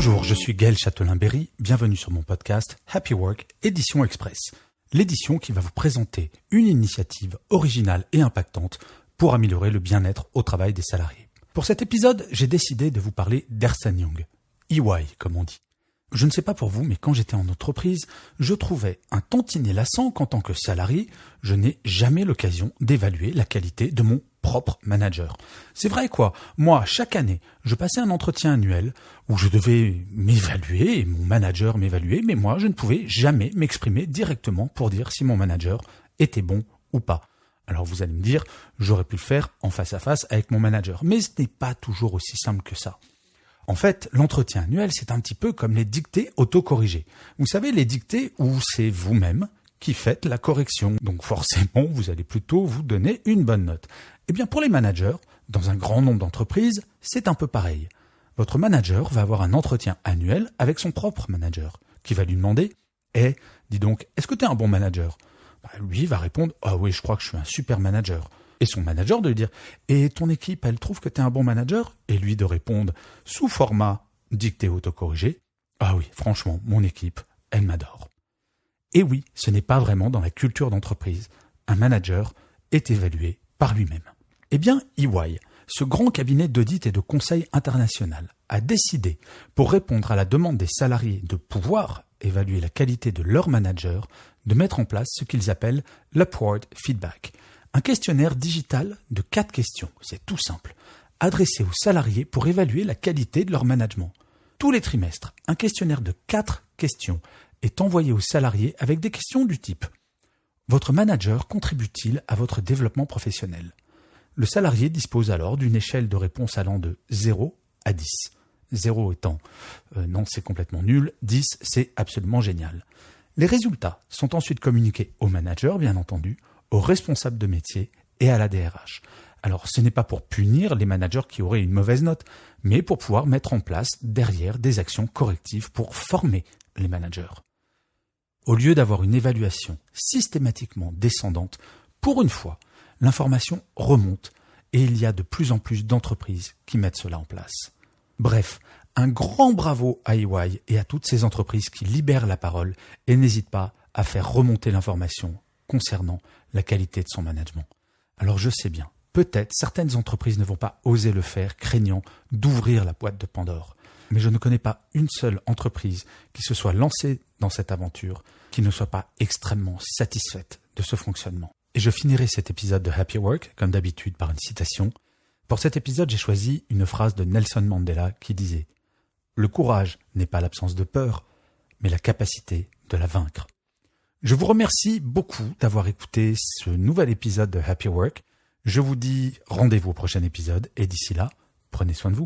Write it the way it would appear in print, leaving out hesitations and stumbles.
Bonjour, je suis Gaël Châtelain-Berry, bienvenue sur mon podcast Happy Work, édition Express. L'édition qui va vous présenter une initiative originale et impactante pour améliorer le bien-être au travail des salariés. Pour cet épisode, j'ai décidé de vous parler d'Ernst & Young, EY comme on dit. Je ne sais pas pour vous, mais quand j'étais en entreprise, je trouvais un tantinet lassant qu'en tant que salarié, je n'ai jamais l'occasion d'évaluer la qualité de mon propre manager. C'est vrai quoi, moi, chaque année, je passais un entretien annuel où je devais m'évaluer et mon manager m'évaluer, mais moi, je ne pouvais jamais m'exprimer directement pour dire si mon manager était bon ou pas. Alors vous allez me dire, j'aurais pu le faire en face à face avec mon manager, mais ce n'est pas toujours aussi simple que ça. En fait, l'entretien annuel, c'est un petit peu comme les dictées autocorrigées. Vous savez, les dictées où c'est vous-même qui faites la correction. Donc forcément, vous allez plutôt vous donner une bonne note. Eh bien, pour les managers, dans un grand nombre d'entreprises, c'est un peu pareil. Votre manager va avoir un entretien annuel avec son propre manager, qui va lui demander « Eh, dis donc, est-ce que tu es un bon manager ?» Lui va répondre « Ah oui, je crois que je suis un super manager ». Et son manager de lui dire « Et ton équipe, elle trouve que tu es un bon manager ?» Et lui de répondre sous format dictée autocorrigée « Ah oui, franchement, mon équipe, elle m'adore. » Et oui, ce n'est pas vraiment dans la culture d'entreprise. Un manager est évalué par lui-même. Eh bien, EY, ce grand cabinet d'audit et de conseil international, a décidé, pour répondre à la demande des salariés de pouvoir évaluer la qualité de leur manager, de mettre en place ce qu'ils appellent l'Upward Feedback. Un questionnaire digital de 4 questions, c'est tout simple, adressé aux salariés pour évaluer la qualité de leur management. Tous les trimestres, un questionnaire de 4 questions est envoyé aux salariés avec des questions du type « Votre manager contribue-t-il à votre développement professionnel ?» Le salarié dispose alors d'une échelle de réponse allant de 0 à 10. 0 étant non, c'est complètement nul, 10, c'est absolument génial. Les résultats sont ensuite communiqués au manager, bien entendu, aux responsables de métier et à la DRH. Alors, ce n'est pas pour punir les managers qui auraient une mauvaise note, mais pour pouvoir mettre en place derrière des actions correctives pour former les managers. Au lieu d'avoir une évaluation systématiquement descendante, pour une fois, l'information remonte et il y a de plus en plus d'entreprises qui mettent cela en place. Bref, un grand bravo à EY et à toutes ces entreprises qui libèrent la parole et n'hésitent pas à faire remonter l'information concernant la qualité de son management. Alors je sais bien, peut-être certaines entreprises ne vont pas oser le faire, craignant d'ouvrir la boîte de Pandore. Mais je ne connais pas une seule entreprise qui se soit lancée dans cette aventure, qui ne soit pas extrêmement satisfaite de ce fonctionnement. Et je finirai cet épisode de Happy Work, comme d'habitude, par une citation. Pour cet épisode, j'ai choisi une phrase de Nelson Mandela qui disait « Le courage n'est pas l'absence de peur, mais la capacité de la vaincre. » Je vous remercie beaucoup d'avoir écouté ce nouvel épisode de Happy Work. Je vous dis rendez-vous au prochain épisode et d'ici là, prenez soin de vous.